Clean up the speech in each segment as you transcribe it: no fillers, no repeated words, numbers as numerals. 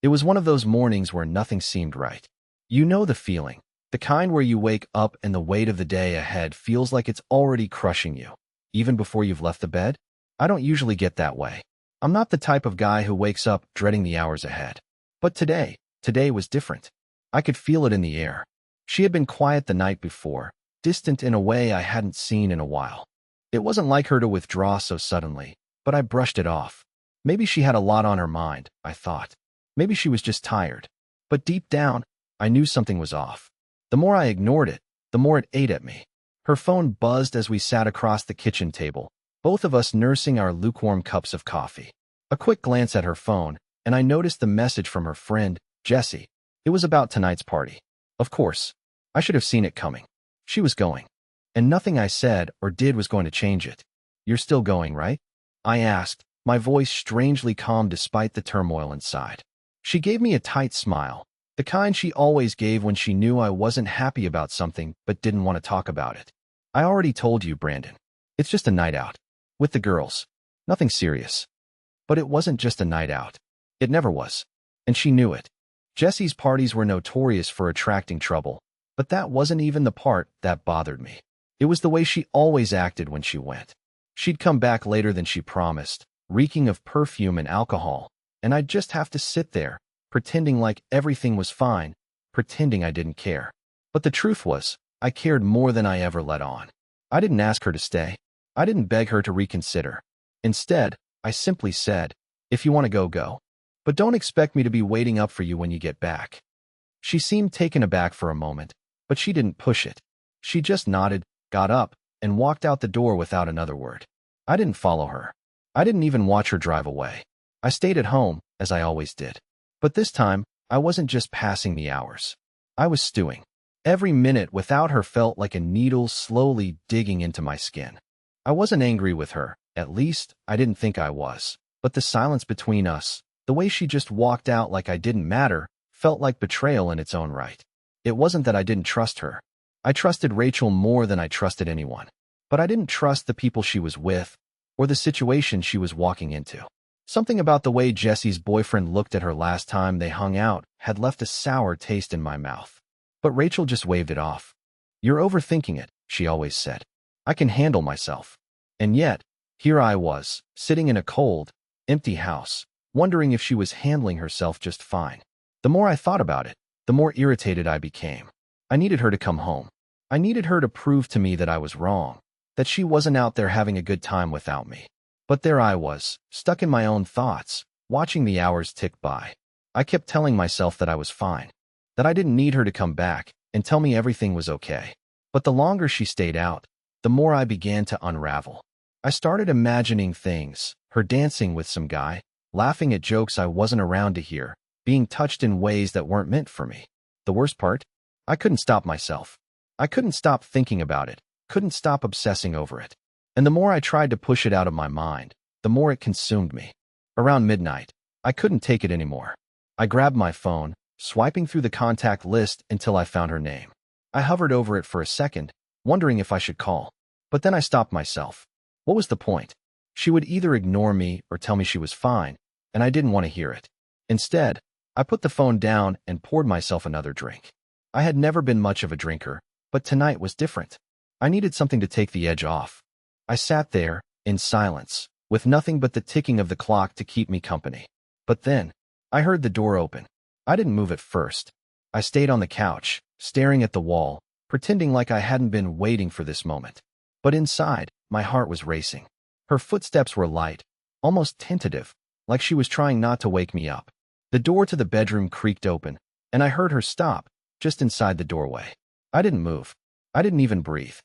It was one of those mornings where nothing seemed right. You know the feeling, the kind where you wake up and the weight of the day ahead feels like it's already crushing you, even before you've left the bed? I don't usually get that way. I'm not the type of guy who wakes up dreading the hours ahead. But today was different. I could feel it in the air. She had been quiet the night before, distant in a way I hadn't seen in a while. It wasn't like her to withdraw so suddenly, but I brushed it off. Maybe she had a lot on her mind, I thought. Maybe she was just tired. But deep down, I knew something was off. The more I ignored it, the more it ate at me. Her phone buzzed as we sat across the kitchen table, both of us nursing our lukewarm cups of coffee. A quick glance at her phone, and I noticed the message from her friend, Jessie. It was about tonight's party. Of course, I should have seen it coming. She was going. And nothing I said or did was going to change it. You're still going, right? I asked, my voice strangely calm despite the turmoil inside. She gave me a tight smile, the kind she always gave when she knew I wasn't happy about something but didn't want to talk about it. I already told you, Brandon. It's just a night out. With the girls. Nothing serious. But it wasn't just a night out. It never was. And she knew it. Jessie's parties were notorious for attracting trouble, but that wasn't even the part that bothered me. It was the way she always acted when she went. She'd come back later than she promised, reeking of perfume and alcohol, and I'd just have to sit there, pretending like everything was fine, pretending I didn't care. But the truth was, I cared more than I ever let on. I didn't ask her to stay. I didn't beg her to reconsider. Instead, I simply said, if you want to go, go. But don't expect me to be waiting up for you when you get back. She seemed taken aback for a moment, but she didn't push it. She just nodded, got up, and walked out the door without another word. I didn't follow her. I didn't even watch her drive away. I stayed at home, as I always did. But this time, I wasn't just passing the hours. I was stewing. Every minute without her felt like a needle slowly digging into my skin. I wasn't angry with her, at least I didn't think I was. But the silence between us, the way she just walked out like I didn't matter, felt like betrayal in its own right. It wasn't that I didn't trust her. I trusted Rachel more than I trusted anyone. But I didn't trust the people she was with, or the situation she was walking into. Something about the way Jessie's boyfriend looked at her last time they hung out had left a sour taste in my mouth. But Rachel just waved it off. You're overthinking it, she always said. I can handle myself. And yet, here I was, sitting in a cold, empty house, wondering if she was handling herself just fine. The more I thought about it, the more irritated I became. I needed her to come home. I needed her to prove to me that I was wrong, that she wasn't out there having a good time without me. But there I was, stuck in my own thoughts, watching the hours tick by. I kept telling myself that I was fine, that I didn't need her to come back and tell me everything was okay. But the longer she stayed out, the more I began to unravel. I started imagining things, her dancing with some guy, laughing at jokes I wasn't around to hear, being touched in ways that weren't meant for me. The worst part? I couldn't stop myself. I couldn't stop thinking about it, couldn't stop obsessing over it. And the more I tried to push it out of my mind, the more it consumed me. Around midnight, I couldn't take it anymore. I grabbed my phone, swiping through the contact list until I found her name. I hovered over it for a second, wondering if I should call. But then I stopped myself. What was the point? She would either ignore me or tell me she was fine, and I didn't want to hear it. Instead, I put the phone down and poured myself another drink. I had never been much of a drinker, but tonight was different. I needed something to take the edge off. I sat there, in silence, with nothing but the ticking of the clock to keep me company. But then, I heard the door open. I didn't move at first. I stayed on the couch, staring at the wall, pretending like I hadn't been waiting for this moment. But inside, my heart was racing. Her footsteps were light, almost tentative, like she was trying not to wake me up. The door to the bedroom creaked open, and I heard her stop, just inside the doorway. I didn't move. I didn't even breathe.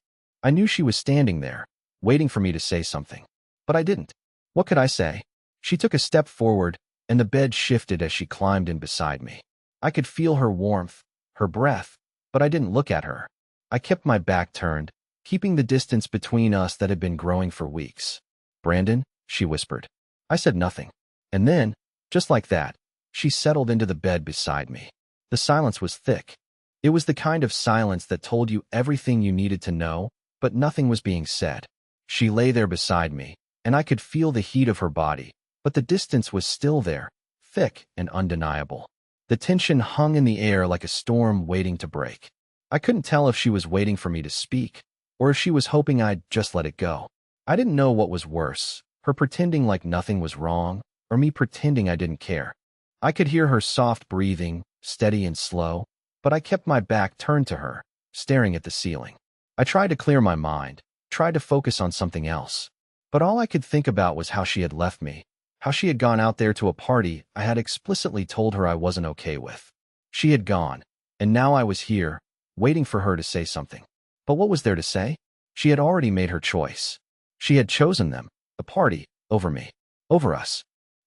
I knew she was standing there, waiting for me to say something. But I didn't. What could I say? She took a step forward, and the bed shifted as she climbed in beside me. I could feel her warmth, her breath, but I didn't look at her. I kept my back turned, keeping the distance between us that had been growing for weeks. Brandon, she whispered. I said nothing. And then, just like that, she settled into the bed beside me. The silence was thick. It was the kind of silence that told you everything you needed to know, but nothing was being said. She lay there beside me, and I could feel the heat of her body, but the distance was still there, thick and undeniable. The tension hung in the air like a storm waiting to break. I couldn't tell if she was waiting for me to speak, or if she was hoping I'd just let it go. I didn't know what was worse, her pretending like nothing was wrong, or me pretending I didn't care. I could hear her soft breathing, steady and slow, but I kept my back turned to her, staring at the ceiling. I tried to clear my mind, tried to focus on something else. But all I could think about was how she had left me, how she had gone out there to a party I had explicitly told her I wasn't okay with. She had gone, and now I was here, waiting for her to say something. But what was there to say? She had already made her choice. She had chosen them, the party, over me, over us.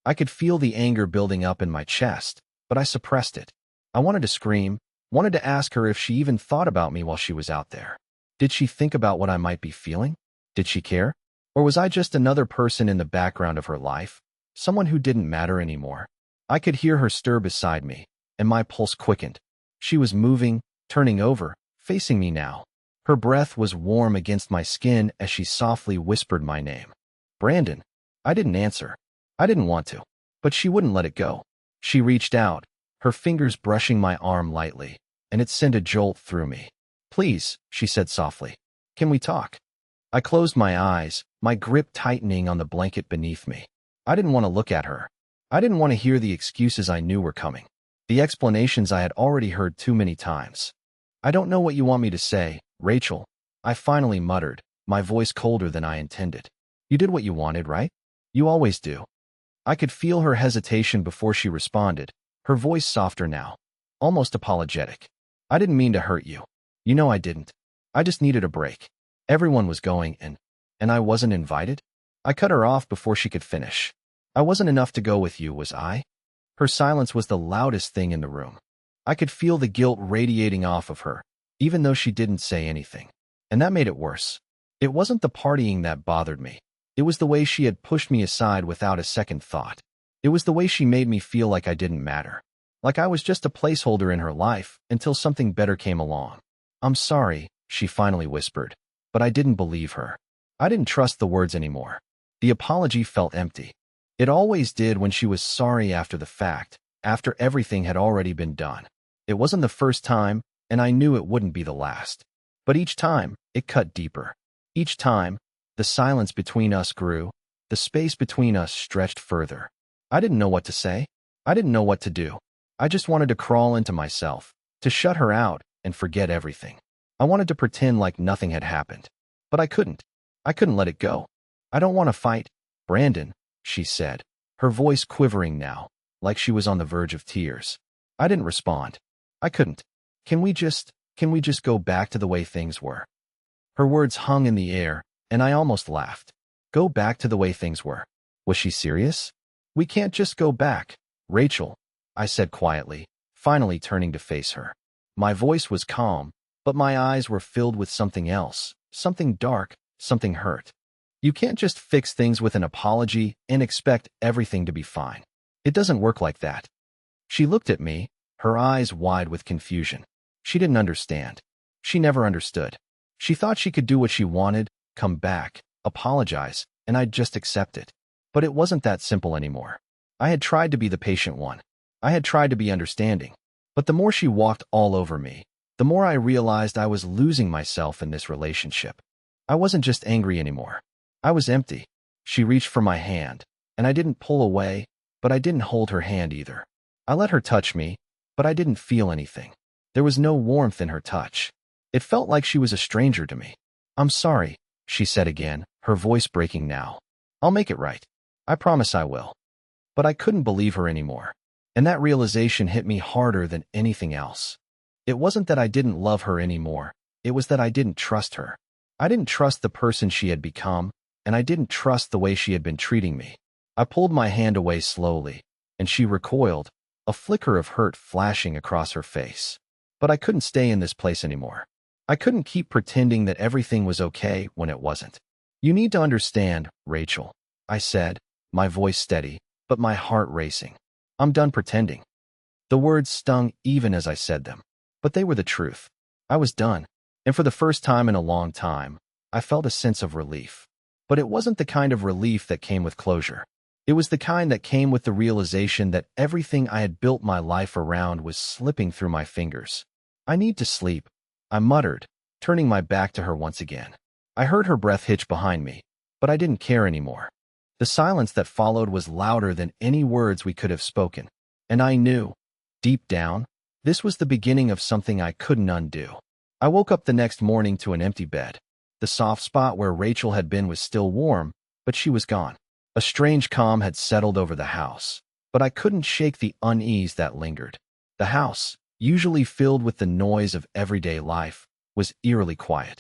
I could feel the anger building up in my chest, but I suppressed it. I wanted to scream, wanted to ask her if she even thought about me while she was out there. Did she think about what I might be feeling? Did she care? Or was I just another person in the background of her life, someone who didn't matter anymore? I could hear her stir beside me, and my pulse quickened. She was moving, turning over, facing me now. Her breath was warm against my skin as she softly whispered my name. Brandon. I didn't answer. I didn't want to. But she wouldn't let it go. She reached out, her fingers brushing my arm lightly, and it sent a jolt through me. Please, she said softly. Can we talk? I closed my eyes, my grip tightening on the blanket beneath me. I didn't want to look at her. I didn't want to hear the excuses I knew were coming, the explanations I had already heard too many times. I don't know what you want me to say, Rachel, I finally muttered, my voice colder than I intended. You did what you wanted, right? You always do. I could feel her hesitation before she responded, her voice softer now, almost apologetic. I didn't mean to hurt you. You know I didn't. I just needed a break. Everyone was going, and I wasn't invited? I cut her off before she could finish. I wasn't enough to go with you, was I? Her silence was the loudest thing in the room. I could feel the guilt radiating off of her, even though she didn't say anything. And that made it worse. It wasn't the partying that bothered me. It was the way she had pushed me aside without a second thought. It was the way she made me feel like I didn't matter. Like I was just a placeholder in her life until something better came along. I'm sorry, she finally whispered. But I didn't believe her. I didn't trust the words anymore. The apology felt empty. It always did when she was sorry after the fact, after everything had already been done. It wasn't the first time, and I knew it wouldn't be the last. But each time, it cut deeper. Each time, the silence between us grew, the space between us stretched further. I didn't know what to say. I didn't know what to do. I just wanted to crawl into myself, to shut her out and forget everything. I wanted to pretend like nothing had happened. But I couldn't. I couldn't let it go. I don't want to fight, Brandon, she said, her voice quivering now, like she was on the verge of tears. I didn't respond. I couldn't. Can we just go back to the way things were? Her words hung in the air, and I almost laughed. Go back to the way things were. Was she serious? We can't just go back, Rachel, I said quietly, finally turning to face her. My voice was calm, but my eyes were filled with something else, something dark, something hurt. You can't just fix things with an apology and expect everything to be fine. It doesn't work like that. She looked at me, her eyes wide with confusion. She didn't understand. She never understood. She thought she could do what she wanted, come back, apologize, and I'd just accept it. But it wasn't that simple anymore. I had tried to be the patient one. I had tried to be understanding. But the more she walked all over me, the more I realized I was losing myself in this relationship. I wasn't just angry anymore. I was empty. She reached for my hand, and I didn't pull away, but I didn't hold her hand either. I let her touch me, but I didn't feel anything. There was no warmth in her touch. It felt like she was a stranger to me. I'm sorry, she said again, her voice breaking now. I'll make it right. I promise I will. But I couldn't believe her anymore. And that realization hit me harder than anything else. It wasn't that I didn't love her anymore. It was that I didn't trust her. I didn't trust the person she had become, and I didn't trust the way she had been treating me. I pulled my hand away slowly, and she recoiled, a flicker of hurt flashing across her face. But I couldn't stay in this place anymore. I couldn't keep pretending that everything was okay when it wasn't. You need to understand, Rachel, I said, my voice steady, but my heart racing. I'm done pretending. The words stung even as I said them. But they were the truth. I was done, and for the first time in a long time, I felt a sense of relief. But it wasn't the kind of relief that came with closure. It was the kind that came with the realization that everything I had built my life around was slipping through my fingers. "I need to sleep," I muttered, turning my back to her once again. I heard her breath hitch behind me, but I didn't care anymore. The silence that followed was louder than any words we could have spoken, and I knew, deep down, this was the beginning of something I couldn't undo. I woke up the next morning to an empty bed. The soft spot where Rachel had been was still warm, but she was gone. A strange calm had settled over the house, but I couldn't shake the unease that lingered. The house, usually filled with the noise of everyday life, was eerily quiet.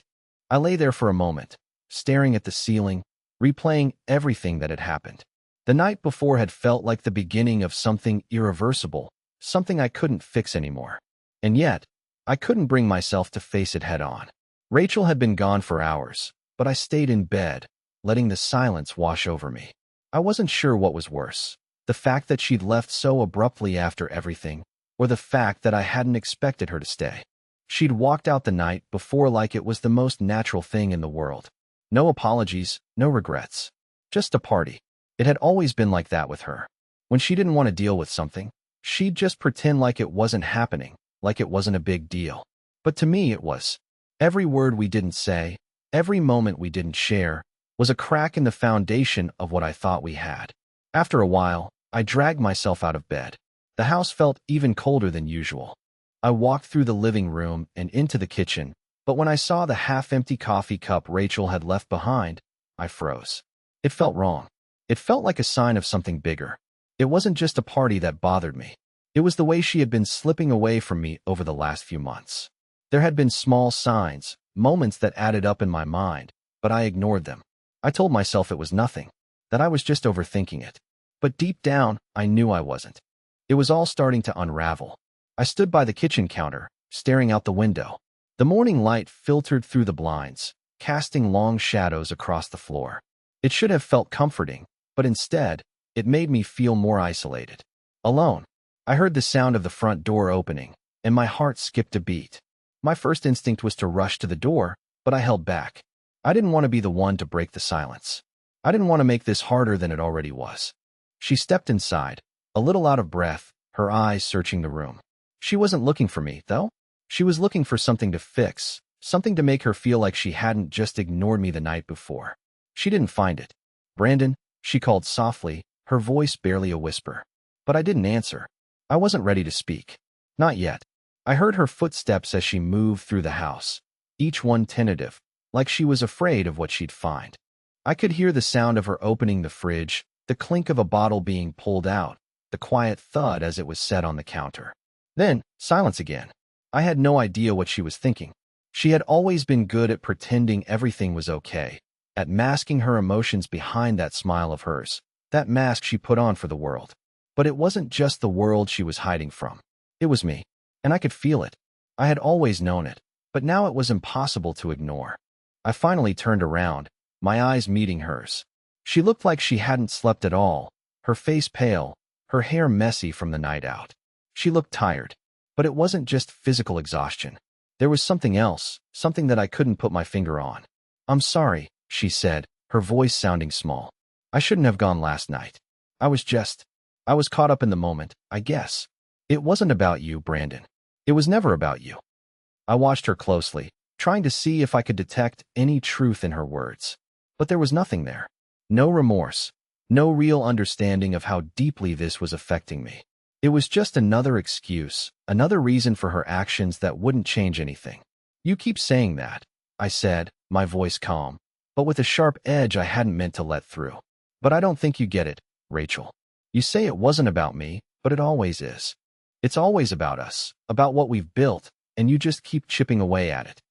I lay there for a moment, staring at the ceiling, replaying everything that had happened. The night before had felt like the beginning of something irreversible, something I couldn't fix anymore. And yet, I couldn't bring myself to face it head on. Rachel had been gone for hours, but I stayed in bed, letting the silence wash over me. I wasn't sure what was worse, the fact that she'd left so abruptly after everything, or the fact that I hadn't expected her to stay. She'd walked out the night before like it was the most natural thing in the world. No apologies, no regrets. Just a party. It had always been like that with her. When she didn't want to deal with something, she'd just pretend like it wasn't happening, like it wasn't a big deal. But to me it was. Every word we didn't say, every moment we didn't share, was a crack in the foundation of what I thought we had. After a while, I dragged myself out of bed. The house felt even colder than usual. I walked through the living room and into the kitchen, but when I saw the half-empty coffee cup Rachel had left behind, I froze. It felt wrong. It felt like a sign of something bigger. It wasn't just a party that bothered me. It was the way she had been slipping away from me over the last few months. There had been small signs, moments that added up in my mind, but I ignored them. I told myself it was nothing, that I was just overthinking it. But deep down, I knew I wasn't. It was all starting to unravel. I stood by the kitchen counter, staring out the window. The morning light filtered through the blinds, casting long shadows across the floor. It should have felt comforting, but instead, it made me feel more isolated. Alone. I heard the sound of the front door opening, and my heart skipped a beat. My first instinct was to rush to the door, but I held back. I didn't want to be the one to break the silence. I didn't want to make this harder than it already was. She stepped inside, a little out of breath, her eyes searching the room. She wasn't looking for me, though. She was looking for something to fix, something to make her feel like she hadn't just ignored me the night before. She didn't find it. "Brandon," she called softly, her voice barely a whisper. But I didn't answer. I wasn't ready to speak. Not yet. I heard her footsteps as she moved through the house, each one tentative, like she was afraid of what she'd find. I could hear the sound of her opening the fridge, the clink of a bottle being pulled out, the quiet thud as it was set on the counter. Then, silence again. I had no idea what she was thinking. She had always been good at pretending everything was okay, at masking her emotions behind that smile of hers, that mask she put on for the world. But it wasn't just the world she was hiding from. It was me, and I could feel it. I had always known it, but now it was impossible to ignore. I finally turned around, my eyes meeting hers. She looked like she hadn't slept at all, her face pale, her hair messy from the night out. She looked tired, but it wasn't just physical exhaustion. There was something else, something that I couldn't put my finger on. "I'm sorry," she said, her voice sounding small. "I shouldn't have gone last night. I was caught up in the moment, I guess. It wasn't about you, Brandon. It was never about you." I watched her closely, trying to see if I could detect any truth in her words. But there was nothing there. No remorse, no real understanding of how deeply this was affecting me. It was just another excuse, another reason for her actions that wouldn't change anything. "You keep saying that," I said, my voice calm, but with a sharp edge I hadn't meant to let through. "But I don't think you get it, Rachel. You say it wasn't about me, but it always is. It's always about us, about what we've built, and you just keep chipping away at it."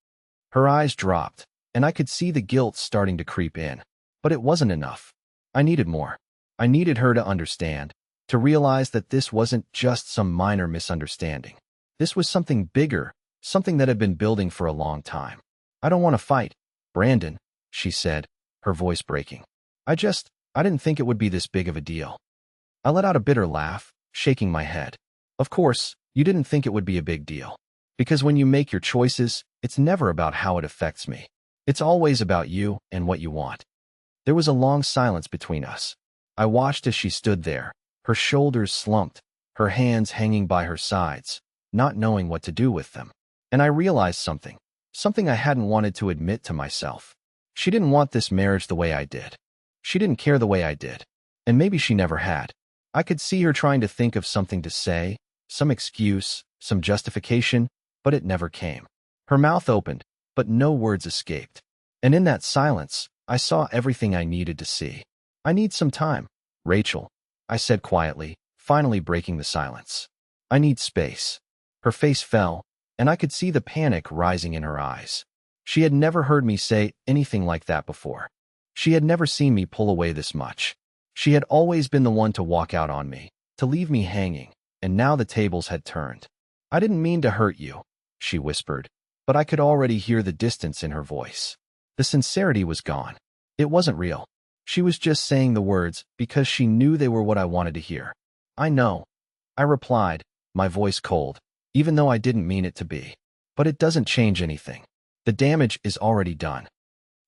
Her eyes dropped, and I could see the guilt starting to creep in. But it wasn't enough. I needed more. I needed her to understand, to realize that this wasn't just some minor misunderstanding. This was something bigger, something that had been building for a long time. "I don't want to fight, Brandon," she said, her voice breaking. I didn't think it would be this big of a deal." I let out a bitter laugh, shaking my head. "Of course, you didn't think it would be a big deal. Because when you make your choices, it's never about how it affects me. It's always about you and what you want." There was a long silence between us. I watched as she stood there, her shoulders slumped, her hands hanging by her sides, not knowing what to do with them. And I realized something I hadn't wanted to admit to myself. She didn't want this marriage the way I did. She didn't care the way I did. And maybe she never had. I could see her trying to think of something to say, some excuse, some justification, but it never came. Her mouth opened, but no words escaped. And in that silence, I saw everything I needed to see. I need some time, Rachel, I said quietly, finally breaking the silence. I need space. Her face fell, and I could see the panic rising in her eyes. She had never heard me say anything like that before. She had never seen me pull away this much. She had always been the one to walk out on me, to leave me hanging, and now the tables had turned. I didn't mean to hurt you, she whispered, but I could already hear the distance in her voice. The sincerity was gone. It wasn't real. She was just saying the words because she knew they were what I wanted to hear. I know, I replied, my voice cold, even though I didn't mean it to be. But it doesn't change anything. The damage is already done.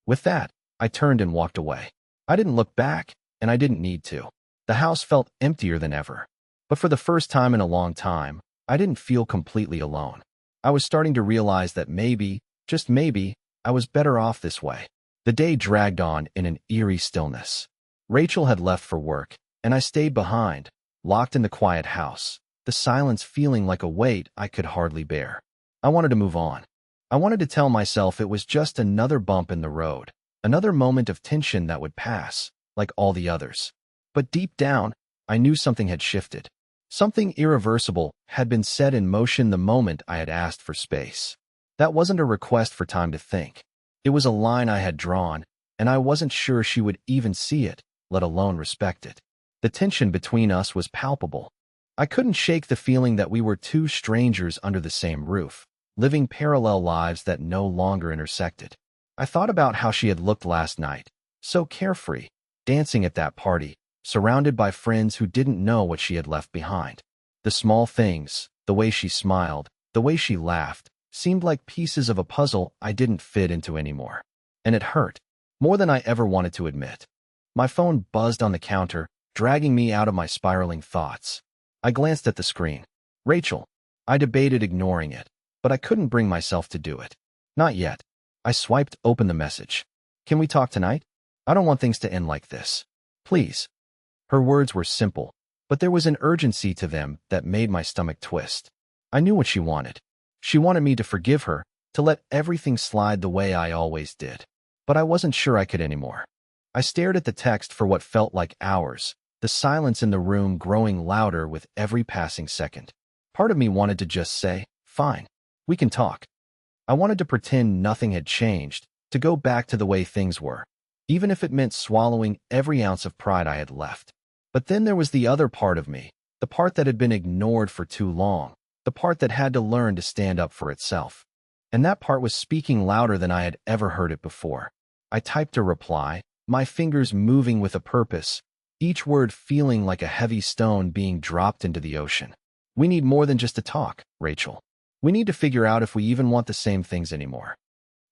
With that, I turned and walked away. I didn't look back, and I didn't need to. The house felt emptier than ever. But for the first time in a long time, I didn't feel completely alone. I was starting to realize that maybe, just maybe, I was better off this way. The day dragged on in an eerie stillness. Rachel had left for work, and I stayed behind, locked in the quiet house, the silence feeling like a weight I could hardly bear. I wanted to move on. I wanted to tell myself it was just another bump in the road, another moment of tension that would pass, like all the others. But deep down, I knew something had shifted. Something irreversible had been set in motion the moment I had asked for space. That wasn't a request for time to think. It was a line I had drawn, and I wasn't sure she would even see it, let alone respect it. The tension between us was palpable. I couldn't shake the feeling that we were two strangers under the same roof, living parallel lives that no longer intersected. I thought about how she had looked last night, so carefree, dancing at that party, surrounded by friends who didn't know what she had left behind. The small things, the way she smiled, the way she laughed, seemed like pieces of a puzzle I didn't fit into anymore. And it hurt, more than I ever wanted to admit. My phone buzzed on the counter, dragging me out of my spiraling thoughts. I glanced at the screen. Rachel. I debated ignoring it, but I couldn't bring myself to do it. Not yet. I swiped open the message. Can we talk tonight? I don't want things to end like this. Please. Her words were simple, but there was an urgency to them that made my stomach twist. I knew what she wanted. She wanted me to forgive her, to let everything slide the way I always did. But I wasn't sure I could anymore. I stared at the text for what felt like hours, the silence in the room growing louder with every passing second. Part of me wanted to just say, fine, we can talk. I wanted to pretend nothing had changed, to go back to the way things were, even if it meant swallowing every ounce of pride I had left. But then there was the other part of me, the part that had been ignored for too long, the part that had to learn to stand up for itself. And that part was speaking louder than I had ever heard it before. I typed a reply, my fingers moving with a purpose, each word feeling like a heavy stone being dropped into the ocean. We need more than just a talk, Rachel. We need to figure out if we even want the same things anymore.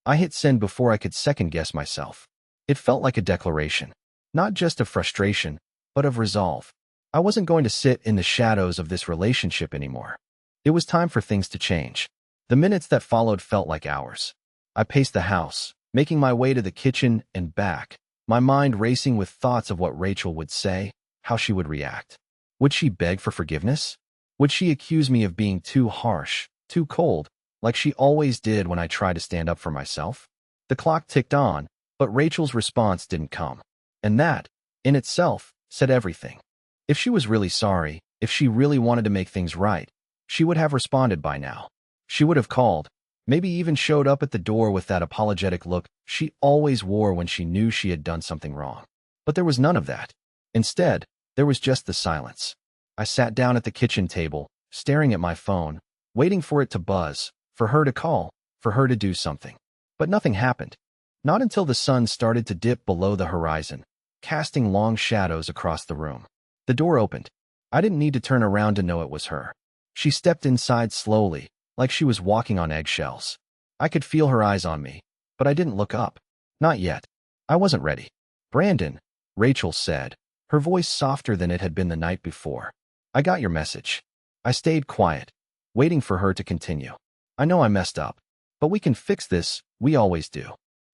I hit send before I could second-guess myself. It felt like a declaration, not just of frustration, but of resolve. I wasn't going to sit in the shadows of this relationship anymore. It was time for things to change. The minutes that followed felt like hours. I paced the house, making my way to the kitchen and back, my mind racing with thoughts of what Rachel would say, how she would react. Would she beg for forgiveness? Would she accuse me of being too harsh, too cold, like she always did when I tried to stand up for myself? The clock ticked on, but Rachel's response didn't come. And that, in itself, said everything. If she was really sorry, if she really wanted to make things right, she would have responded by now. She would have called, maybe even showed up at the door with that apologetic look she always wore when she knew she had done something wrong. But there was none of that. Instead, there was just the silence. I sat down at the kitchen table, staring at my phone, waiting for it to buzz, for her to call, for her to do something. But nothing happened. Not until the sun started to dip below the horizon, casting long shadows across the room. The door opened. I didn't need to turn around to know it was her. She stepped inside slowly, like she was walking on eggshells. I could feel her eyes on me, but I didn't look up. Not yet. I wasn't ready. Brandon, Rachel said, her voice softer than it had been the night before. I got your message. I stayed quiet, waiting for her to continue. I know I messed up, but we can fix this, we always do.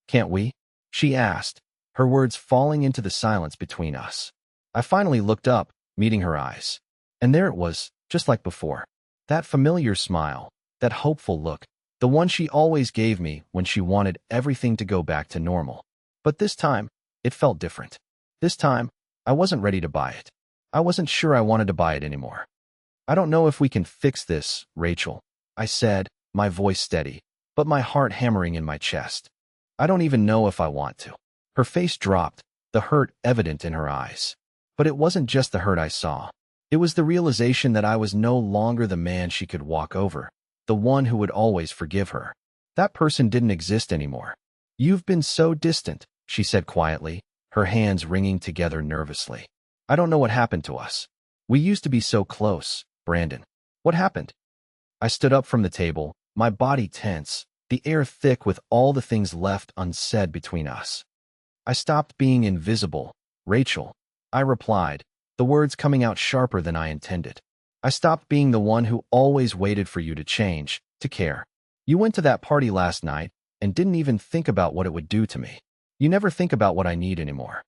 Can't we? She asked, her words falling into the silence between us. I finally looked up, meeting her eyes. And there it was, just like before. That familiar smile, that hopeful look, the one she always gave me when she wanted everything to go back to normal. But this time, it felt different. This time, I wasn't ready to buy it. I wasn't sure I wanted to buy it anymore. I don't know if we can fix this, Rachel, I said, my voice steady, but my heart hammering in my chest. I don't even know if I want to. Her face dropped, the hurt evident in her eyes. But it wasn't just the hurt I saw. It was the realization that I was no longer the man she could walk over, the one who would always forgive her. That person didn't exist anymore. You've been so distant, she said quietly, her hands wringing together nervously. I don't know what happened to us. We used to be so close, Brandon. What happened? I stood up from the table, my body tense, the air thick with all the things left unsaid between us. I stopped being invisible, Rachel, I replied, the words coming out sharper than I intended. I stopped being the one who always waited for you to change, to care. You went to that party last night and didn't even think about what it would do to me. You never think about what I need anymore.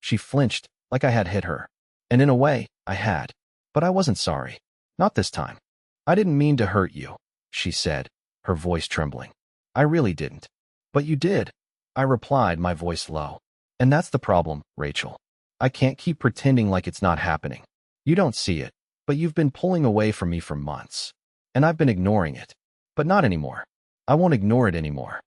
She flinched, like I had hit her. And in a way, I had. But I wasn't sorry. Not this time. I didn't mean to hurt you, she said, her voice trembling. I really didn't. But you did, I replied, my voice low. And that's the problem, Rachel. I can't keep pretending like it's not happening. You don't see it, but you've been pulling away from me for months. And I've been ignoring it. But not anymore. I won't ignore it anymore.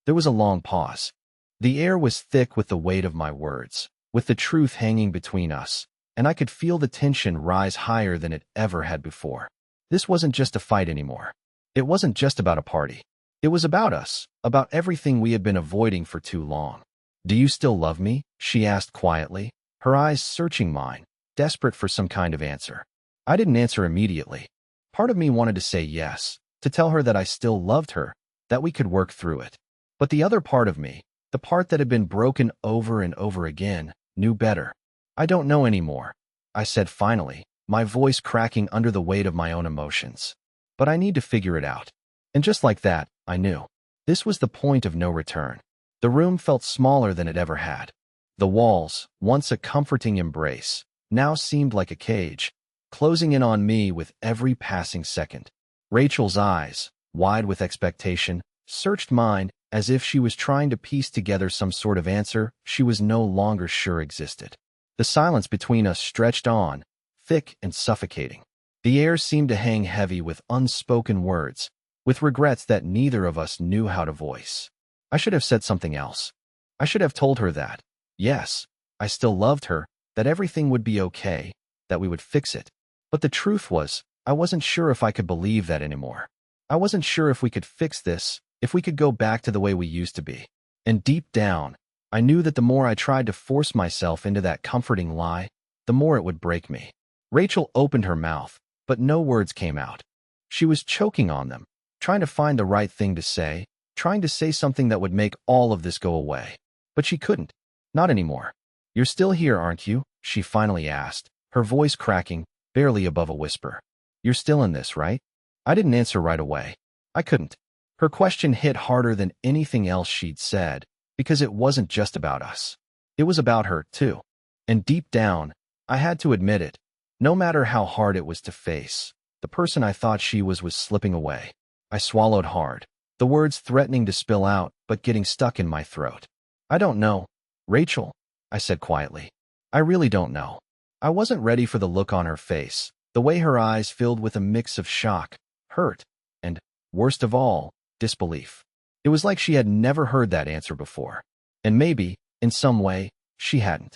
There was a long pause. The air was thick with the weight of my words, with the truth hanging between us, and I could feel the tension rise higher than it ever had before. This wasn't just a fight anymore. It wasn't just about a party. It was about us, about everything we had been avoiding for too long. Do you still love me? She asked quietly, her eyes searching mine, desperate for some kind of answer. I didn't answer immediately. Part of me wanted to say yes, to tell her that I still loved her, that we could work through it. But the other part of me, the part that had been broken over and over again, knew better. I don't know anymore, I said finally, my voice cracking under the weight of my own emotions. But I need to figure it out. And just like that, I knew. This was the point of no return. The room felt smaller than it ever had. The walls, once a comforting embrace, now seemed like a cage, closing in on me with every passing second. Rachel's eyes, wide with expectation, searched mine as if she was trying to piece together some sort of answer she was no longer sure existed. The silence between us stretched on, thick and suffocating. The air seemed to hang heavy with unspoken words, with regrets that neither of us knew how to voice. I should have said something else. I should have told her that, yes, I still loved her, that everything would be okay, that we would fix it. But the truth was, I wasn't sure if I could believe that anymore. I wasn't sure if we could fix this, if we could go back to the way we used to be. And deep down, I knew that the more I tried to force myself into that comforting lie, the more it would break me. Rachel opened her mouth, but no words came out. She was choking on them, trying to find the right thing to say, trying to say something that would make all of this go away. But she couldn't. Not anymore. You're still here, aren't you? She finally asked, her voice cracking, barely above a whisper. You're still in this, right? I didn't answer right away. I couldn't. Her question hit harder than anything else she'd said, because it wasn't just about us. It was about her, too. And deep down, I had to admit it. No matter how hard it was to face, the person I thought she was slipping away. I swallowed hard, the words threatening to spill out, but getting stuck in my throat. I don't know, Rachel, I said quietly. I really don't know. I wasn't ready for the look on her face, the way her eyes filled with a mix of shock, hurt, and, worst of all, disbelief. It was like she had never heard that answer before. And maybe, in some way, she hadn't.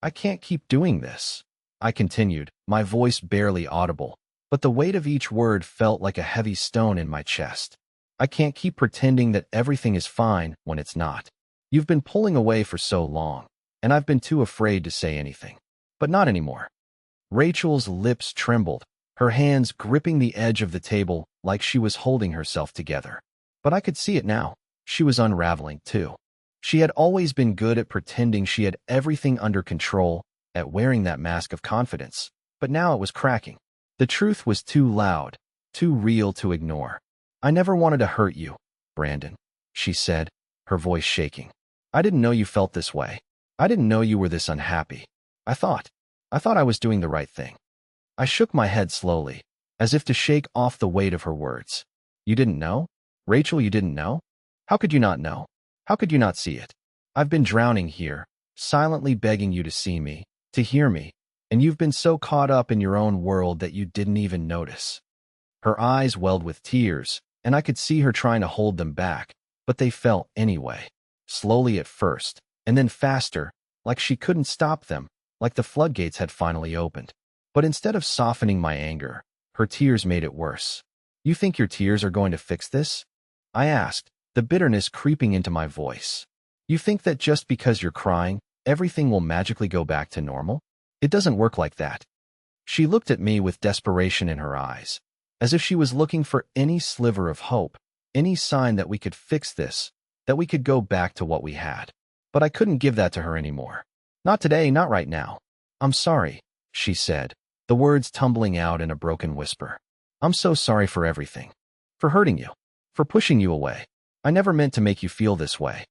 I can't keep doing this, I continued, my voice barely audible, but the weight of each word felt like a heavy stone in my chest. I can't keep pretending that everything is fine when it's not. You've been pulling away for so long, and I've been too afraid to say anything. But not anymore. Rachel's lips trembled, her hands gripping the edge of the table like she was holding herself together. But I could see it now. She was unraveling, too. She had always been good at pretending she had everything under control, at wearing that mask of confidence, but now it was cracking. The truth was too loud, too real to ignore. "I never wanted to hurt you, Brandon," she said, her voice shaking. "I didn't know you felt this way. I didn't know you were this unhappy. I thought I was doing the right thing." I shook my head slowly, as if to shake off the weight of her words. "You didn't know? Rachel, you didn't know? How could you not know? How could you not see it? I've been drowning here, silently begging you to see me, to hear me, and you've been so caught up in your own world that you didn't even notice." Her eyes welled with tears, and I could see her trying to hold them back, but they fell anyway, slowly at first, and then faster, like she couldn't stop them, like the floodgates had finally opened. But instead of softening my anger, her tears made it worse. "You think your tears are going to fix this?" I asked, the bitterness creeping into my voice. "You think that just because you're crying, everything will magically go back to normal? It doesn't work like that." She looked at me with desperation in her eyes, as if she was looking for any sliver of hope, any sign that we could fix this, that we could go back to what we had. But I couldn't give that to her anymore. "Not today, not right now. I'm sorry," she said, the words tumbling out in a broken whisper. "I'm so sorry for everything. For hurting you. For pushing you away. I never meant to make you feel this way."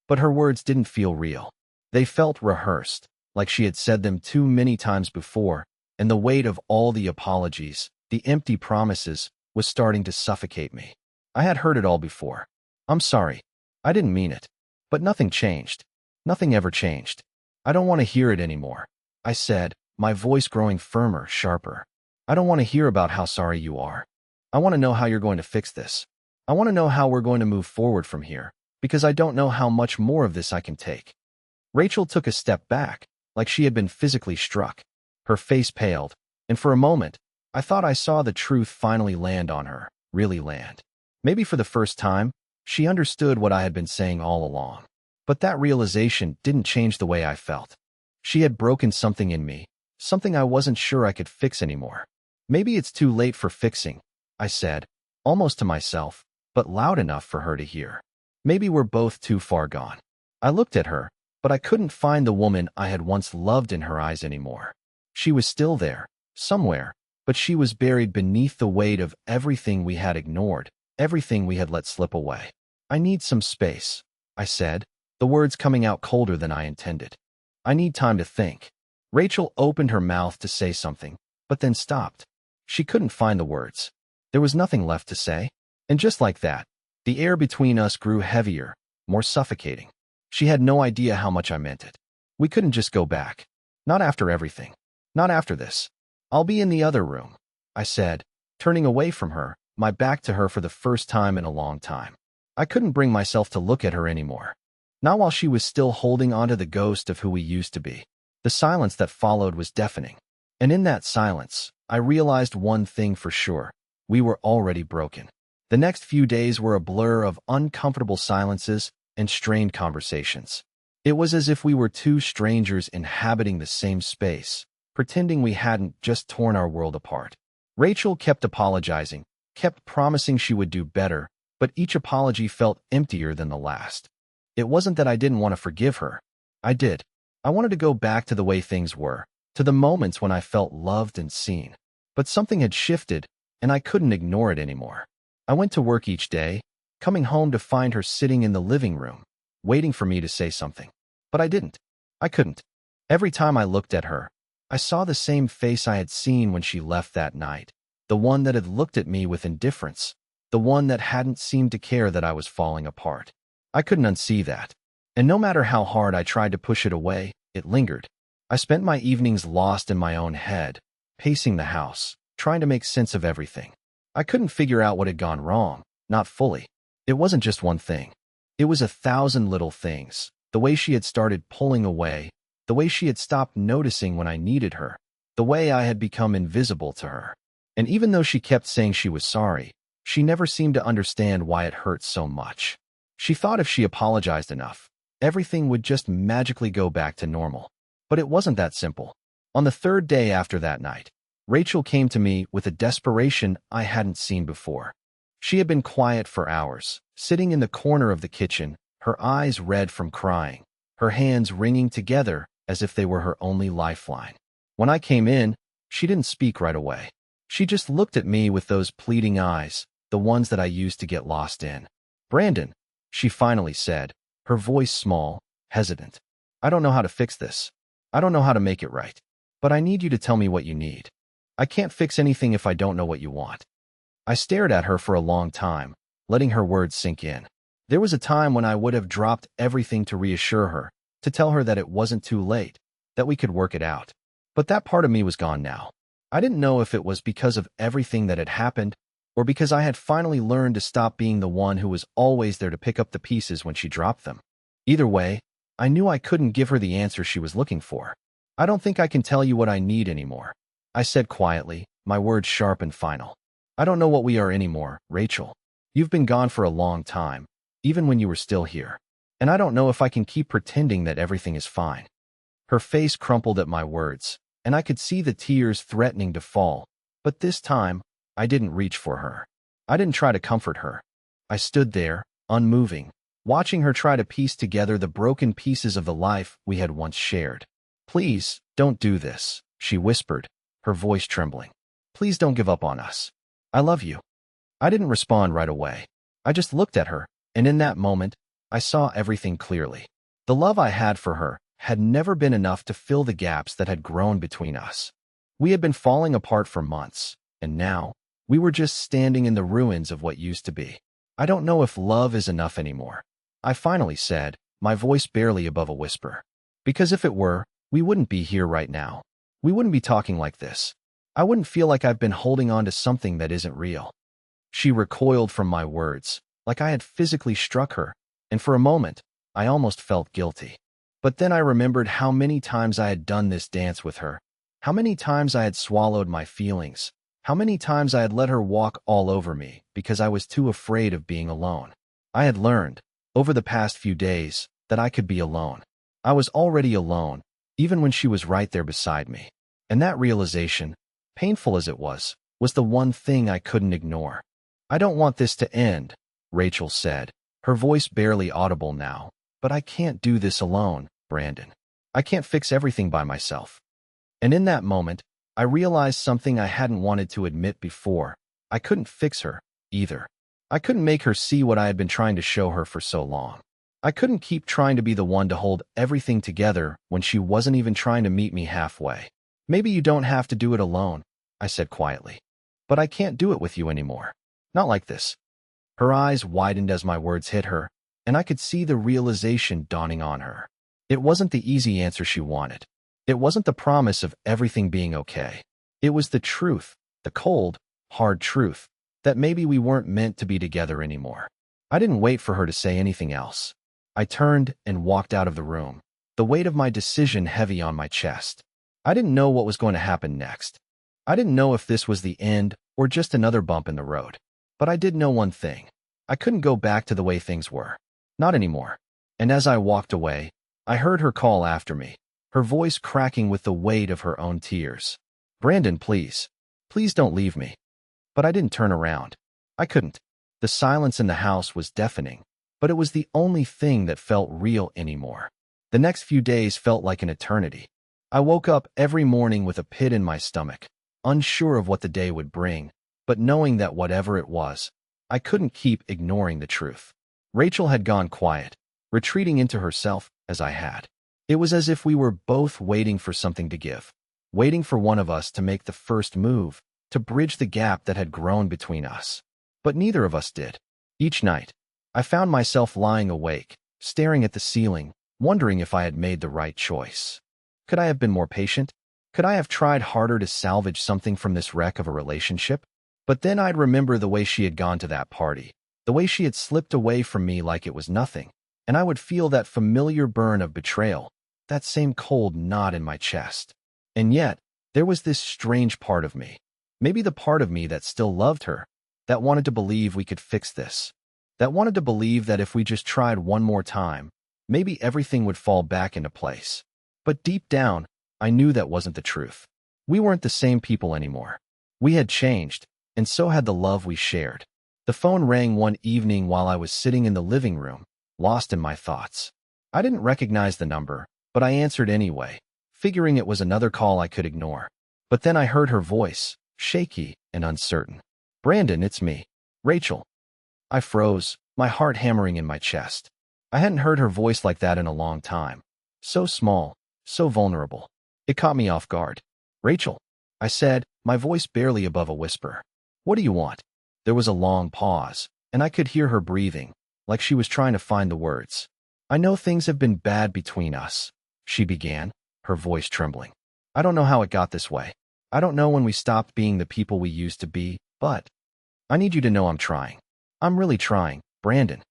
But her words didn't feel real. They felt rehearsed, like she had said them too many times before, and the weight of all the apologies, the empty promises, was starting to suffocate me. I had heard it all before. "I'm sorry. I didn't mean it." But nothing changed. Nothing ever changed. "I don't want to hear it anymore," I said, my voice growing firmer, sharper. "I don't want to hear about how sorry you are. I want to know how you're going to fix this. I want to know how we're going to move forward from here, because I don't know how much more of this I can take." Rachel took a step back, like she had been physically struck. Her face paled, and for a moment, I thought I saw the truth finally land on her, really land. Maybe for the first time, she understood what I had been saying all along. But that realization didn't change the way I felt. She had broken something in me, something I wasn't sure I could fix anymore. "Maybe it's too late for fixing," I said, almost to myself, but loud enough for her to hear. "Maybe we're both too far gone." I looked at her, but I couldn't find the woman I had once loved in her eyes anymore. She was still there, somewhere, but she was buried beneath the weight of everything we had ignored, everything we had let slip away. "I need some space," I said, the words coming out colder than I intended. "I need time to think." Rachel opened her mouth to say something, but then stopped. She couldn't find the words. There was nothing left to say. And just like that, the air between us grew heavier, more suffocating. She had no idea how much I meant it. We couldn't just go back. Not after everything. Not after this. "I'll be in the other room," I said, turning away from her, my back to her for the first time in a long time. I couldn't bring myself to look at her anymore. Not while she was still holding onto the ghost of who we used to be. The silence that followed was deafening. And in that silence, I realized one thing for sure. We were already broken. The next few days were a blur of uncomfortable silences and strained conversations. It was as if we were two strangers inhabiting the same space, pretending we hadn't just torn our world apart. Rachel kept apologizing, kept promising she would do better, but each apology felt emptier than the last. It wasn't that I didn't want to forgive her. I did. I wanted to go back to the way things were, to the moments when I felt loved and seen. But something had shifted, and I couldn't ignore it anymore. I went to work each day, coming home to find her sitting in the living room, waiting for me to say something. But I didn't. I couldn't. Every time I looked at her, I saw the same face I had seen when she left that night, the one that had looked at me with indifference, the one that hadn't seemed to care that I was falling apart. I couldn't unsee that. And no matter how hard I tried to push it away, it lingered. I spent my evenings lost in my own head, pacing the house, trying to make sense of everything. I couldn't figure out what had gone wrong, not fully. It wasn't just one thing. It was 1,000 little things. The way she had started pulling away, the way she had stopped noticing when I needed her, the way I had become invisible to her. And even though she kept saying she was sorry, she never seemed to understand why it hurt so much. She thought if she apologized enough, everything would just magically go back to normal. But it wasn't that simple. On the third day after that night, Rachel came to me with a desperation I hadn't seen before. She had been quiet for hours, sitting in the corner of the kitchen, her eyes red from crying, her hands wringing together as if they were her only lifeline. When I came in, she didn't speak right away. She just looked at me with those pleading eyes, the ones that I used to get lost in. "Brandon," she finally said, her voice small, hesitant. "I don't know how to fix this. I don't know how to make it right. But I need you to tell me what you need. I can't fix anything if I don't know what you want." I stared at her for a long time, letting her words sink in. There was a time when I would have dropped everything to reassure her, to tell her that it wasn't too late, that we could work it out. But that part of me was gone now. I didn't know if it was because of everything that had happened, or because I had finally learned to stop being the one who was always there to pick up the pieces when she dropped them. Either way, I knew I couldn't give her the answer she was looking for. "I don't think I can tell you what I need anymore," I said quietly, my words sharp and final. "I don't know what we are anymore, Rachel. You've been gone for a long time, even when you were still here. And I don't know if I can keep pretending that everything is fine." Her face crumpled at my words, and I could see the tears threatening to fall. But this time, I didn't reach for her. I didn't try to comfort her. I stood there, unmoving, watching her try to piece together the broken pieces of the life we had once shared. "Please, don't do this," she whispered, her voice trembling. "Please don't give up on us. I love you." I didn't respond right away. I just looked at her, and in that moment, I saw everything clearly. The love I had for her had never been enough to fill the gaps that had grown between us. We had been falling apart for months, and now, we were just standing in the ruins of what used to be. "I don't know if love is enough anymore," I finally said, my voice barely above a whisper. "Because if it were, we wouldn't be here right now. We wouldn't be talking like this. I wouldn't feel like I've been holding on to something that isn't real." She recoiled from my words, like I had physically struck her, and for a moment, I almost felt guilty. But then I remembered how many times I had done this dance with her, how many times I had swallowed my feelings, how many times I had let her walk all over me because I was too afraid of being alone. I had learned, over the past few days, that I could be alone. I was already alone, even when she was right there beside me. And that realization, painful as it was the one thing I couldn't ignore. "I don't want this to end," Rachel said, her voice barely audible now. "But I can't do this alone, Brandon. I can't fix everything by myself." And in that moment, I realized something I hadn't wanted to admit before. I couldn't fix her, either. I couldn't make her see what I had been trying to show her for so long. I couldn't keep trying to be the one to hold everything together when she wasn't even trying to meet me halfway. "Maybe you don't have to do it alone," I said quietly. "But I can't do it with you anymore. Not like this." Her eyes widened as my words hit her, and I could see the realization dawning on her. It wasn't the easy answer she wanted. It wasn't the promise of everything being okay. It was the truth, the cold, hard truth, that maybe we weren't meant to be together anymore. I didn't wait for her to say anything else. I turned and walked out of the room, the weight of my decision heavy on my chest. I didn't know what was going to happen next. I didn't know if this was the end or just another bump in the road. But I did know one thing. I couldn't go back to the way things were. Not anymore. And as I walked away, I heard her call after me, her voice cracking with the weight of her own tears. "Brandon, please. Please don't leave me." But I didn't turn around. I couldn't. The silence in the house was deafening, but it was the only thing that felt real anymore. The next few days felt like an eternity. I woke up every morning with a pit in my stomach, unsure of what the day would bring, but knowing that whatever it was, I couldn't keep ignoring the truth. Rachel had gone quiet, retreating into herself as I had. It was as if we were both waiting for something to give, waiting for one of us to make the first move, to bridge the gap that had grown between us. But neither of us did. Each night, I found myself lying awake, staring at the ceiling, wondering if I had made the right choice. Could I have been more patient? Could I have tried harder to salvage something from this wreck of a relationship? But then I'd remember the way she had gone to that party, the way she had slipped away from me like it was nothing, and I would feel that familiar burn of betrayal, that same cold knot in my chest. And yet, there was this strange part of me, maybe the part of me that still loved her, that wanted to believe we could fix this, that wanted to believe that if we just tried one more time, maybe everything would fall back into place. But deep down, I knew that wasn't the truth. We weren't the same people anymore. We had changed, and so had the love we shared. The phone rang one evening while I was sitting in the living room, lost in my thoughts. I didn't recognize the number, but I answered anyway, figuring it was another call I could ignore. But then I heard her voice, shaky and uncertain. "Brandon, it's me. Rachel." I froze, my heart hammering in my chest. I hadn't heard her voice like that in a long time. So small, so vulnerable. It caught me off guard. "Rachel," I said, my voice barely above a whisper. "What do you want?" There was a long pause, and I could hear her breathing, like she was trying to find the words. "I know things have been bad between us," she began, her voice trembling. "I don't know how it got this way. I don't know when we stopped being the people we used to be, but I need you to know I'm trying. I'm really trying, Brandon."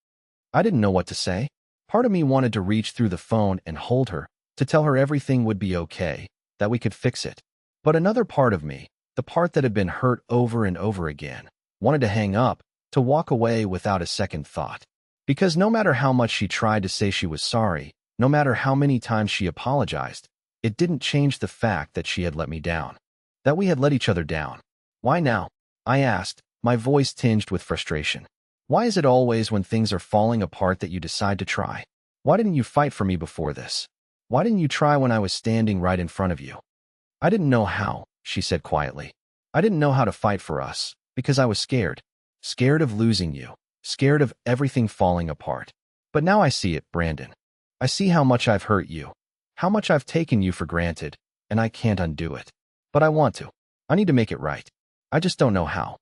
I didn't know what to say. Part of me wanted to reach through the phone and hold her, to tell her everything would be okay, that we could fix it. But another part of me, the part that had been hurt over and over again, wanted to hang up, to walk away without a second thought. Because no matter how much she tried to say she was sorry, no matter how many times she apologized, it didn't change the fact that she had let me down. That we had let each other down. "Why now?" I asked, my voice tinged with frustration. "Why is it always when things are falling apart that you decide to try? Why didn't you fight for me before this? Why didn't you try when I was standing right in front of you?" "I didn't know how," she said quietly. "I didn't know how to fight for us, because I was scared. Scared of losing you. Scared of everything falling apart. But now I see it, Brandon. I see how much I've hurt you. How much I've taken you for granted, and I can't undo it. But I want to. I need to make it right. I just don't know how."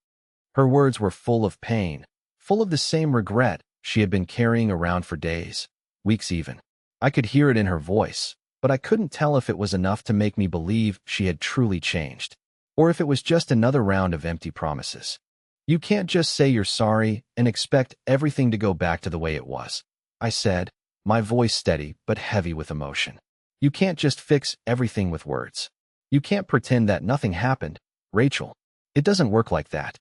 Her words were full of pain, full of the same regret she had been carrying around for days, weeks even. I could hear it in her voice, but I couldn't tell if it was enough to make me believe she had truly changed, or if it was just another round of empty promises. "You can't just say you're sorry and expect everything to go back to the way it was," I said, my voice steady but heavy with emotion. "You can't just fix everything with words. You can't pretend that nothing happened, Rachel. It doesn't work like that."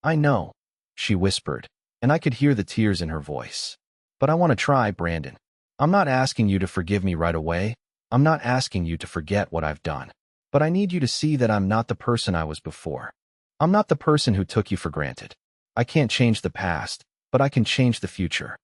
"I know," she whispered, and I could hear the tears in her voice. "But I want to try, Brandon. I'm not asking you to forgive me right away. I'm not asking you to forget what I've done. But I need you to see that I'm not the person I was before. I'm not the person who took you for granted. I can't change the past, but I can change the future."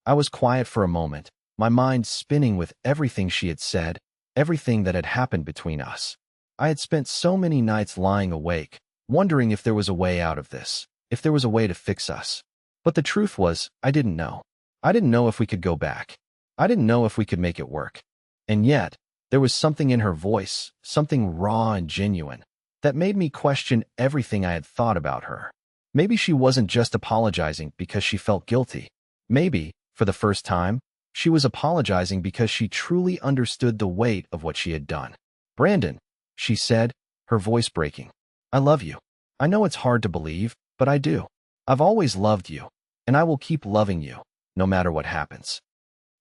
I was quiet for a moment, my mind spinning with everything she had said, everything that had happened between us. I had spent so many nights lying awake, wondering if there was a way out of this, if there was a way to fix us. But the truth was, I didn't know. I didn't know if we could go back. I didn't know if we could make it work. And yet, there was something in her voice, something raw and genuine, that made me question everything I had thought about her. Maybe she wasn't just apologizing because she felt guilty. Maybe, for the first time, she was apologizing because she truly understood the weight of what she had done. "Brandon," she said, her voice breaking, "I love you. I know it's hard to believe, but I do. I've always loved you, and I will keep loving you, no matter what happens."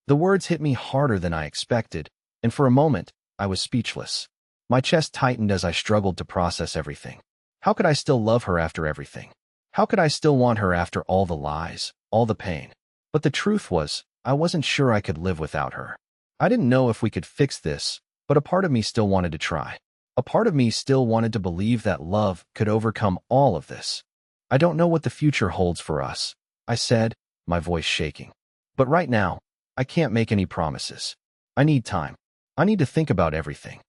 The words hit me harder than I expected, and for a moment, I was speechless. My chest tightened as I struggled to process everything. How could I still love her after everything? How could I still want her after all the lies, all the pain? But the truth was, I wasn't sure I could live without her. I didn't know if we could fix this, but a part of me still wanted to try. A part of me still wanted to believe that love could overcome all of this. "I don't know what the future holds for us," I said, my voice shaking. "But right now, I can't make any promises. I need time. I need to think about everything."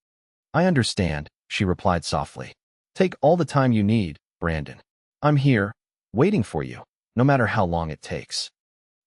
"I understand," she replied softly. "Take all the time you need, Brandon. I'm here, waiting for you, no matter how long it takes."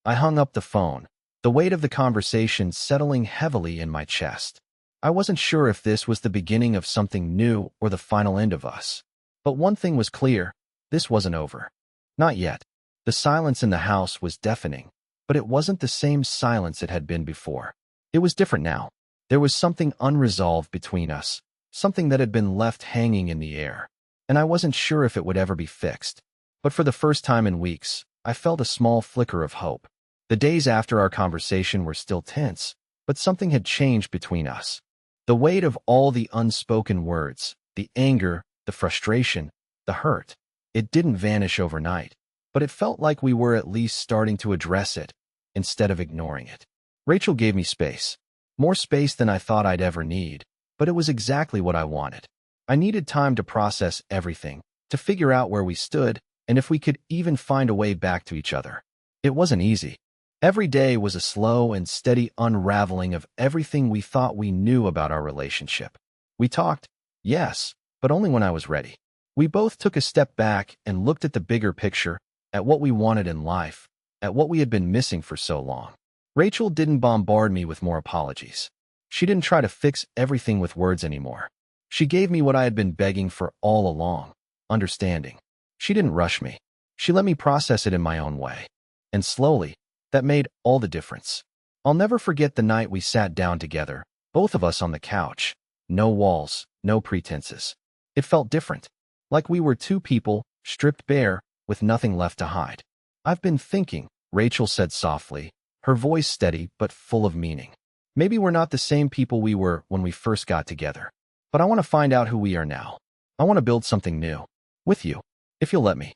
I hung up the phone, the weight of the conversation settling heavily in my chest. I wasn't sure if this was the beginning of something new or the final end of us. But one thing was clear, this wasn't over. Not yet. The silence in the house was deafening, but it wasn't the same silence it had been before. It was different now. There was something unresolved between us, something that had been left hanging in the air, and I wasn't sure if it would ever be fixed. But for the first time in weeks, I felt a small flicker of hope. The days after our conversation were still tense, but something had changed between us. The weight of all the unspoken words, the anger, the frustration, the hurt, it didn't vanish overnight, but it felt like we were at least starting to address it, instead of ignoring it. Rachel gave me space. More space than I thought I'd ever need, but it was exactly what I wanted. I needed time to process everything, to figure out where we stood, and if we could even find a way back to each other. It wasn't easy. Every day was a slow and steady unraveling of everything we thought we knew about our relationship. We talked, yes, but only when I was ready. We both took a step back and looked at the bigger picture, at what we wanted in life, at what we had been missing for so long. Rachel didn't bombard me with more apologies. She didn't try to fix everything with words anymore. She gave me what I had been begging for all along: understanding. She didn't rush me. She let me process it in my own way. And slowly, that made all the difference. I'll never forget the night we sat down together, both of us on the couch. No walls, no pretenses. It felt different. Like we were two people, stripped bare, with nothing left to hide. "I've been thinking," Rachel said softly, her voice steady but full of meaning. "Maybe we're not the same people we were when we first got together. But I want to find out who we are now. I want to build something new. With you, if you'll let me."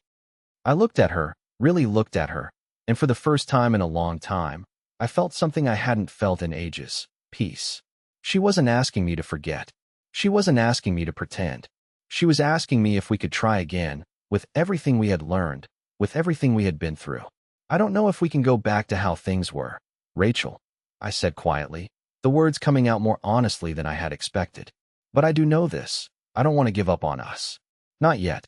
I looked at her, really looked at her, and for the first time in a long time, I felt something I hadn't felt in ages: peace. She wasn't asking me to forget. She wasn't asking me to pretend. She was asking me if we could try again, with everything we had learned, with everything we had been through. "I don't know if we can go back to how things were, Rachel," I said quietly, the words coming out more honestly than I had expected. "But I do know this: I don't want to give up on us. Not yet."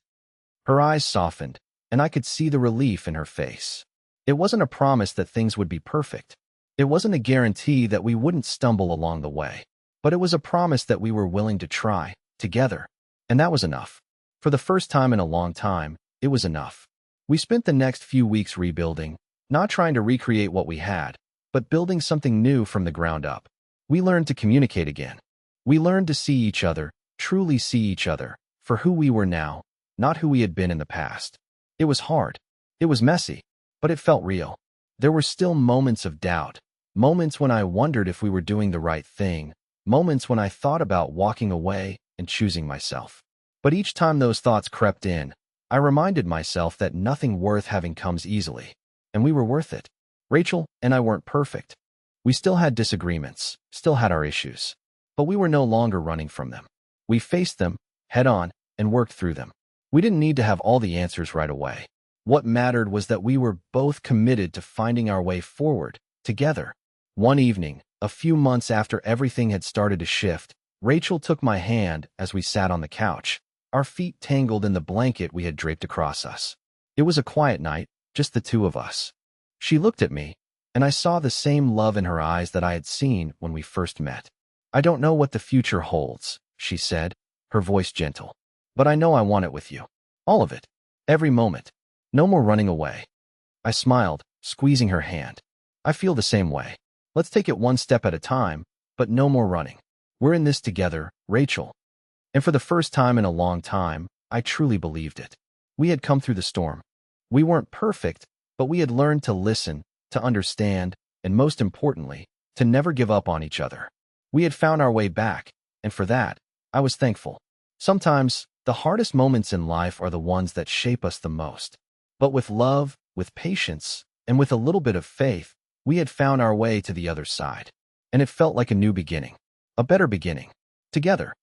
Her eyes softened, and I could see the relief in her face. It wasn't a promise that things would be perfect. It wasn't a guarantee that we wouldn't stumble along the way. But it was a promise that we were willing to try, together. And that was enough. For the first time in a long time, it was enough. We spent the next few weeks rebuilding, not trying to recreate what we had, but building something new from the ground up. We learned to communicate again. We learned to see each other, truly see each other, for who we were now, not who we had been in the past. It was hard. It was messy, but it felt real. There were still moments of doubt, moments when I wondered if we were doing the right thing, moments when I thought about walking away and choosing myself. But each time those thoughts crept in, I reminded myself that nothing worth having comes easily, and we were worth it. Rachel and I weren't perfect. We still had disagreements, still had our issues, but we were no longer running from them. We faced them, head on, and worked through them. We didn't need to have all the answers right away. What mattered was that we were both committed to finding our way forward, together. One evening, a few months after everything had started to shift, Rachel took my hand as we sat on the couch, our feet tangled in the blanket we had draped across us. It was a quiet night, just the two of us. She looked at me, and I saw the same love in her eyes that I had seen when we first met. "I don't know what the future holds," she said, her voice gentle. "But I know I want it with you. All of it. Every moment. No more running away." I smiled, squeezing her hand. "I feel the same way. Let's take it one step at a time, but no more running. We're in this together, Rachel." And for the first time in a long time, I truly believed it. We had come through the storm. We weren't perfect, but we had learned to listen, to understand, and most importantly, to never give up on each other. We had found our way back, and for that, I was thankful. Sometimes, the hardest moments in life are the ones that shape us the most. But with love, with patience, and with a little bit of faith, we had found our way to the other side. And it felt like a new beginning. A better beginning. Together.